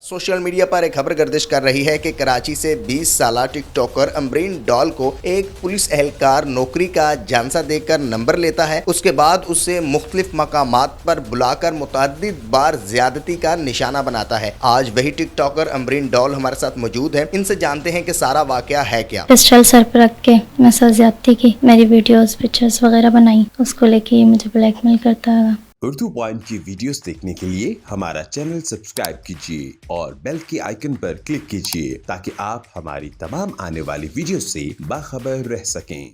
Social media पर एक खबर गर्दिश कर रही है कि कराची से 20 साला टिकटॉकर अमरीन डॉल को एक पुलिस एहलकार नौकरी का झांसा देकर नंबर लेता है। उसके बाद उससे मुख्तलिफ मकामात पर बुलाकर मुतअद्दिद बार ज्यादती का निशाना बनाता है। आज वही टिकटॉकर अमरीन डॉल हमारे साथ मौजूद है। इनसे जानते हैं कि सारा वाकया है क्या। पिस्टल सर पर रख के मेरे साथ ज्यादती की, मेरी वीडियोस पिक्चर्स वगैरह बनाई, उसको लेके मुझे ब्लैकमेल करता है। उर्दू पॉइंट की वीडियोस देखने के लिए हमारा चैनल सब्सक्राइब कीजिए और बेल के आइकन पर क्लिक कीजिए ताकि आप हमारी तमाम आने वाली वीडियोस से बाखबर रह सकें।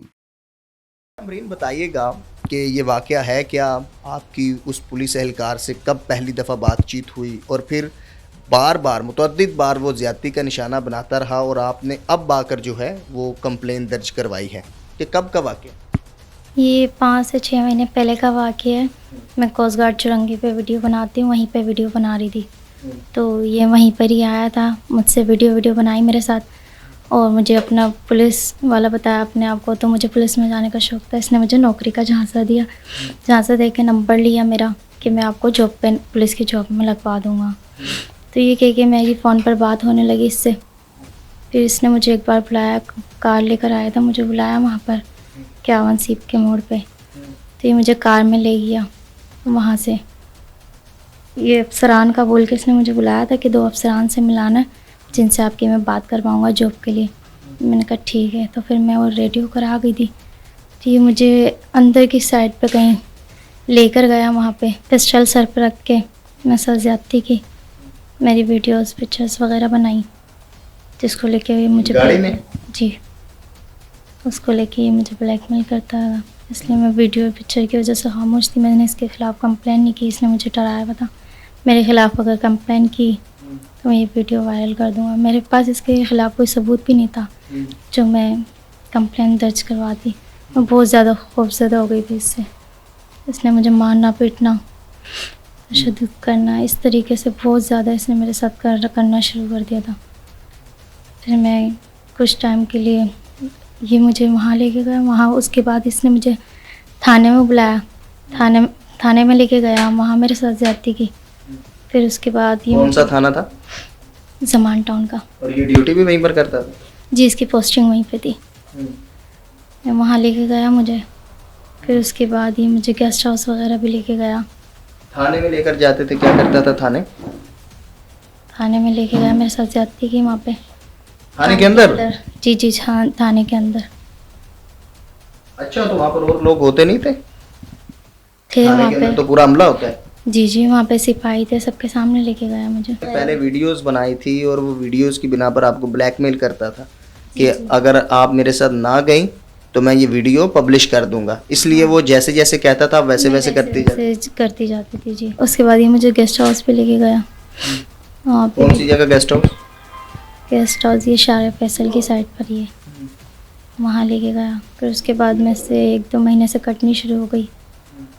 अमरीन, बताइएगा कि ये वाकया है क्या, आपकी उस पुलिस एहलकार से कब पहली दफ़ा बातचीत हुई और फिर बार बार मुतअद्दिद बार वो ज़्यादती का निशाना बनाता रहा और आपने अब आकर जो है वो कंप्लेन दर्ज करवाई है, कि कब का वाकया? ये 5 से 6 महीने पहले का वाकया है। मैं कोस्ट गार्ड चुरंगी पे वीडियो बनाती हूँ, वहीं पे वीडियो बना रही थी, तो ये वहीं पर ही आया था, मुझसे वीडियो बनाई मेरे साथ और मुझे अपना पुलिस वाला बताया अपने आप को, तो मुझे पुलिस में जाने का शौक़ था। इसने मुझे नौकरी का झांसा दिया, झांसा दे के नंबर लिया मेरा कि मैं आपको जॉब पे, पुलिस की जॉब में लगवा दूँगा। तो ये कह के मेरी फ़ोन पर बात होने लगी इससे। फिर इसने मुझे एक बार बुलाया, कार लेकर आया था, मुझे बुलाया वहाँ पर क्यावन सीप के मोड़ पे, तो ये मुझे कार में ले गया। वहाँ से ये अफसरान का बोल के इसने मुझे बुलाया था कि 2 अफसरान से मिलाना है जिनसे आपकी मैं बात करवाऊँगा जॉब के लिए। मैंने कहा ठीक है, तो फिर मैं वो रेडियो करा गई थी। तो ये मुझे अंदर की साइड पे कहीं लेकर गया, वहाँ पे पिस्टल सर पर रख के मेरे साथ ज्यादती की, मेरी वीडियोस पिक्चर्स वगैरह बनाई, जिसको लेके मुझे गाड़ी में? जी, उसको लेके मुझे ब्लैकमेल करता है। इसलिए मैं वीडियो पिक्चर की वजह से खामोश थी। मैंने इसके ख़िलाफ़ कंप्लेन नहीं की, इसने मुझे डराया था मेरे ख़िलाफ़ अगर कंप्लेन की तो मैं ये वीडियो वायरल कर दूंगा। मेरे पास इसके ख़िलाफ़ कोई सबूत भी नहीं था जो मैं कंप्लेन दर्ज करवाती। मैं बहुत ज़्यादा खौफज़दा हो गई थी इससे। इसने मुझे मारना पीटना, तशद्दुद करना, इस तरीके से बहुत ज़्यादा इसने मेरे साथ करना शुरू कर दिया था। फिर मैं कुछ टाइम के लिए, ये मुझे वहाँ लेके गया, वहाँ उसके बाद इसने मुझे थाने में बुलाया, थाने में लेके गया, वहाँ मेरे साथ ज्यादती की। फिर उसके बाद ये कौन सा थाना था? ज़मान टाउन का। और ये ड्यूटी भी वहीं पर करता था? जी, इसकी पोस्टिंग वहीं पे थी। मैं वहाँ लेके गया मुझे। फिर उसके बाद ये मुझे गेस्ट हाउस वगैरह भी लेके गया। थाने में लेकर जाते थे, क्या करता था थाने? थाने में लेके गया, मेरे साथ ज्यादती की वहाँ पे। थाने के अंदर? जी, थाने के अंदर। अच्छा, तो वहाँ पर और लोग होते नहीं थे? वहाँ पे तो पूरा हमला होता है? जी, वहाँ पे सिपाही थे, सबके सामने लेके गया मुझे। पहले वीडियोस बनाई थी और वो वीडियोस की बिना पर आपको ब्लैकमेल करता था कि अगर आप मेरे साथ ना गई तो मैं ये वीडियो पब्लिश कर दूंगा। इसलिए वो जैसे जैसे कहता था वैसे वैसे करती जाती थी। जी, उसके बाद ये मुझे गेस्ट हाउस पे लेके गया। कौन सी जगह गेस्ट हाउस? गेस्ट हाउस ये शार फैसल की साइड पर ही है, वहाँ लेके गया। फिर उसके बाद में से 1-2 महीने से कटनी शुरू हो गई।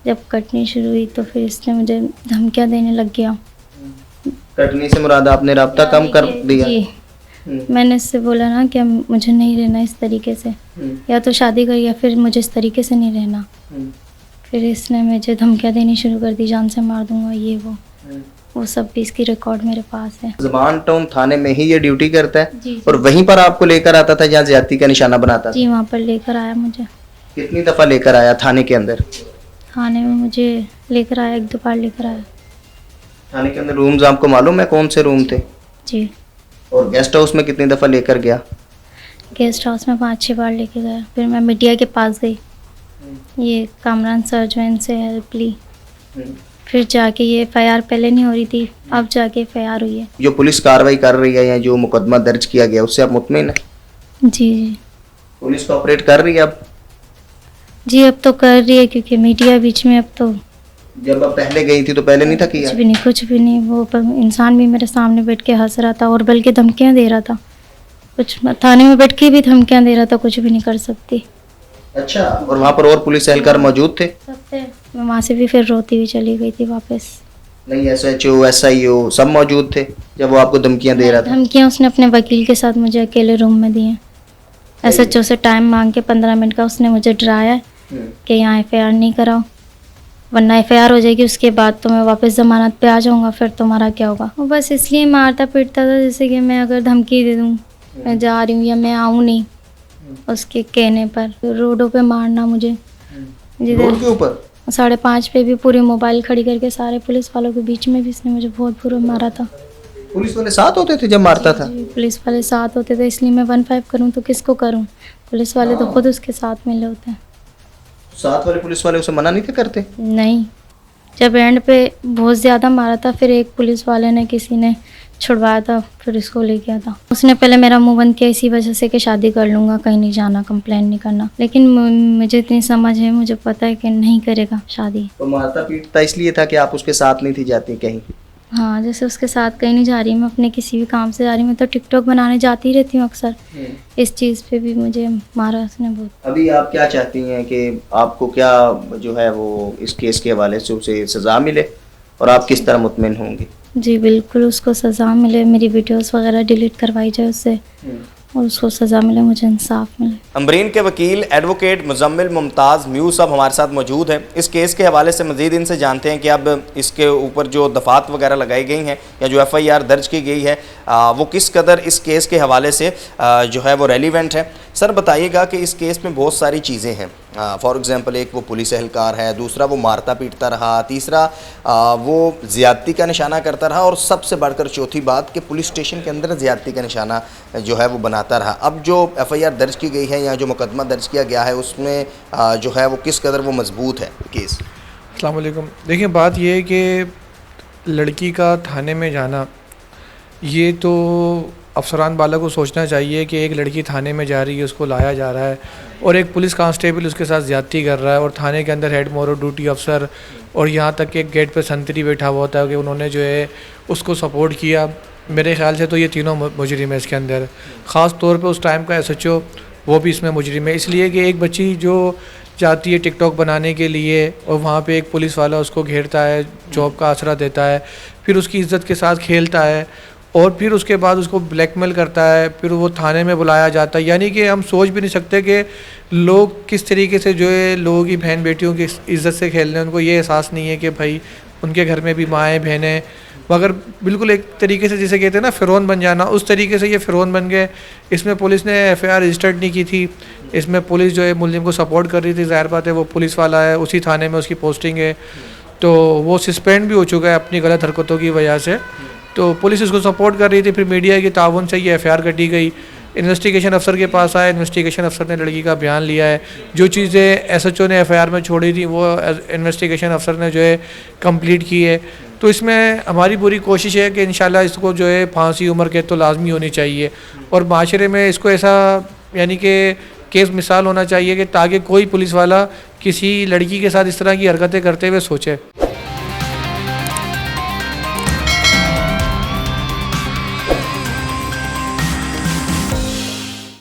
जब कटनी शुरू हुई तो फिर इसने मुझे धमकियाँ देने लग गया। कटनी से मुराद आपने राब्ता कम कर दिया? जी, मैंने इससे बोला ना कि मुझे नहीं रहना इस तरीके से, या तो शादी कर या फिर मुझे इस तरीके से नहीं रहना। फिर इसने मुझे धमकियाँ देनी शुरू कर दी, जान से मार दूंगा, ये वो सब भी इसकी रिकॉर्ड मेरे पास है। ज़मान टाउन थाने में ही ये ड्यूटी करता है? जी, और वहीं पर आपको लेकर आता था जहाँ ज्यादती का निशाना बनाता था? जी, वहाँ पर लेकर आया मुझे। कितनी दफ़ा लेकर आया थाने के अंदर? थाने में मुझे लेकर आया, 1-2 बार लेकर आया। थाने के अंदर रूम्स आपको मालूम है कौन से रूम थे? जी। और गेस्ट हाउस में कितनी दफ़ा लेकर गया? गेस्ट हाउस में 5-6 बार लेके गया। फिर मैं मीडिया के पास गई, ये कामरान सर जो इनसे हेल्प ली। फिर जाके ये FIR पहले नहीं हो रही थी, अब जाके FIR हुई है। जो पुलिस कार्रवाई कर रही है या जो मुकदमा दर्ज किया गया उससे आप मुतमिन हैं? जी, पुलिस कोऑपरेट कर रही है अब? जी, अब तो कर रही है, क्योंकि मीडिया बीच में अब तो। जब आप पहले गई थी तो पहले नहीं था किया? कुछ भी नहीं। वो इंसान भी मेरे सामने बैठ के हंस रहा था और बल्कि धमकियाँ दे रहा था। कुछ थाने में बैठ के भी धमकियाँ दे रहा था, कुछ भी नहीं कर सकती। अच्छा, और वहाँ पर और पुलिस एहलकार मौजूद थे? सब थे। मैं वहाँ से भी फिर रोती हुई चली गई थी वापस। नहीं, SHO SIO सब मौजूद थे जब वो आपको धमकियाँ दे रहा था? धमकियाँ उसने अपने वकील के साथ मुझे अकेले रूम में दी हैं। SHO से टाइम मांग के 15 मिनट का उसने मुझे डराया कि यहाँ FIR नहीं कराओ। वरना FIR हो जाएगी, उसके बाद तो मैं वापस ज़मानत पे आ जाऊँगा, फिर तुम्हारा क्या होगा। वो बस इसलिए मारता पीटता था जैसे कि मैं अगर धमकी दे दूँ मैं जा रही हूँ या मैं आऊँ नहीं, उसके कहने पर रोडों पे मारना मुझे। रोड के ऊपर 5:30 पे भी पूरी मोबाइल खड़ी करके सारे पुलिस वालों के बीच में भी इसने मुझे बहुत बुरा मारा था। पुलिस वाले साथ होते थे जब मारता था? जी, पुलिस वाले साथ होते थे, इसलिए मैं 1-5 करूँ तो किसको करूँ। पुलिस वाले तो खुद उसके साथ मिले होते हैं। साथ वाले पुलिस वाले उसे मना नहीं थे करते? नहीं, जब एंड पे बहुत ज़्यादा मारा था, फिर एक पुलिस वाले ने किसी ने छुड़वाया था, फिर इसको ले गया था। उसने पहले मेरा मुंह बंद किया इसी वजह से कि शादी कर लूँगा, कहीं नहीं जाना, कंप्लेंट नहीं करना। लेकिन मुझे इतनी समझ है, मुझे पता है कि नहीं करेगा शादी। तो मारता पीटता इसलिए था कि आप उसके साथ नहीं थी जाती कहीं? हाँ, जैसे उसके साथ कहीं नहीं जा रही मैं, अपने किसी भी काम से जा रही मैं तो टिकटॉक बनाने जाती रहती हूँ अक्सर। इस चीज़ पे भी मुझे मारा उसने बहुत। अभी आप क्या चाहती हैं कि आपको क्या जो है वो इस केस के हवाले से उसे सज़ा मिले और आप किस तरह मुतमिन होंगी? जी बिल्कुल, उसको सज़ा मिले, मेरी वीडियोस वगैरह डिलीट करवाई जाए उससे और उसको सज़ा मिले, मुझे इंसाफ मिले। अम्बरीन के वकील एडवोकेट मुजम्मिल मुमताज़ म्यू साहब हमारे साथ मौजूद हैं। इस केस के हवाले से मज़ीद इनसे जानते हैं कि अब इसके ऊपर जो दफ़ात वगैरह लगाई गई हैं या जो FIR दर्ज की गई है वो किस कदर इस केस के हवाले से जो है वो रेलिवेंट है। सर बताइएगा कि इस केस में बहुत सारी चीज़ें हैं। फॉर एग्ज़ाम्पल एक वो पुलिस एहलकार है, दूसरा वो मारता पीटता रहा, तीसरा वो ज़्यादती का निशाना करता रहा और सबसे बढ़कर चौथी बात कि पुलिस स्टेशन के अंदर ज़्यादती का निशाना जो है वो बनाता रहा। अब जो FIR दर्ज की गई है या जो मुकदमा दर्ज किया गया है उसमें जो है वो किस कदर वो मजबूत है केस? अस्सलाम वालेकुम। देखिए बात ये है कि लड़की का थाने में जाना, ये तो अफसरान बाला को सोचना चाहिए कि एक लड़की थाने में जा रही है, उसको लाया जा रहा है और एक पुलिस कांस्टेबल उसके साथ ज़्यादती कर रहा है और थाने के अंदर हेड मोरल ड्यूटी अफसर और यहाँ तक कि एक गेट पर संतरी बैठा हुआ होता है कि उन्होंने जो है उसको सपोर्ट किया। मेरे ख्याल से तो ये तीनों मुजरिम है इसके अंदर। ख़ास तौर पे उस टाइम का SHO वो भी इसमें मुजरिम है, इसलिए कि एक बच्ची जो जाती है टिकटॉक बनाने के लिए और वहाँ पे एक पुलिस वाला उसको घेरता है, जॉब का आसरा देता है, फिर उसकी इज्जत के साथ खेलता है और फिर उसके बाद उसको ब्लैकमेल करता है, फिर वो थाने में बुलाया जाता है। यानी कि हम सोच भी नहीं सकते कि लोग किस तरीके से जो है लोगों की बहन बेटियों की इज़्ज़त से खेल रहे हैं। उनको ये एहसास नहीं है कि भाई उनके घर में भी माएँ बहनें, मगर बिल्कुल एक तरीके से जिसे कहते हैं ना फ़िरौन बन जाना, उस तरीके से ये फ़िरौन बन गए। इसमें पुलिस ने FIR रजिस्टर्ड नहीं की थी, इसमें पुलिस जो है मुलजिम को सपोर्ट कर रही थी। ज़ाहिर बात है वो पुलिस वाला है, उसी थाने में उसकी पोस्टिंग है, तो वो सस्पेंड भी हो चुका है अपनी गलत हरकतों की वजह से। तो पुलिस इसको सपोर्ट कर रही थी, फिर मीडिया के ताउन से ये FIR कटी गई। इन्वेस्टिगेशन अफसर के पास आया, इन्वेस्टिगेशन अफसर ने लड़की का बयान लिया है। जो चीज़ें SHO ने FIR में छोड़ी थी वो इन्वेस्टिगेशन अफसर ने जो है कंप्लीट की है। तो इसमें हमारी पूरी कोशिश है कि इंशाल्लाह इसको जो है फांसी उम्र कैद तो लाजमी होनी चाहिए और माशरे में इसको ऐसा यानी कि केस मिसाल होना चाहिए कि ताकि कोई पुलिस वाला किसी लड़की के साथ इस तरह की हरकतें करते हुए सोचे।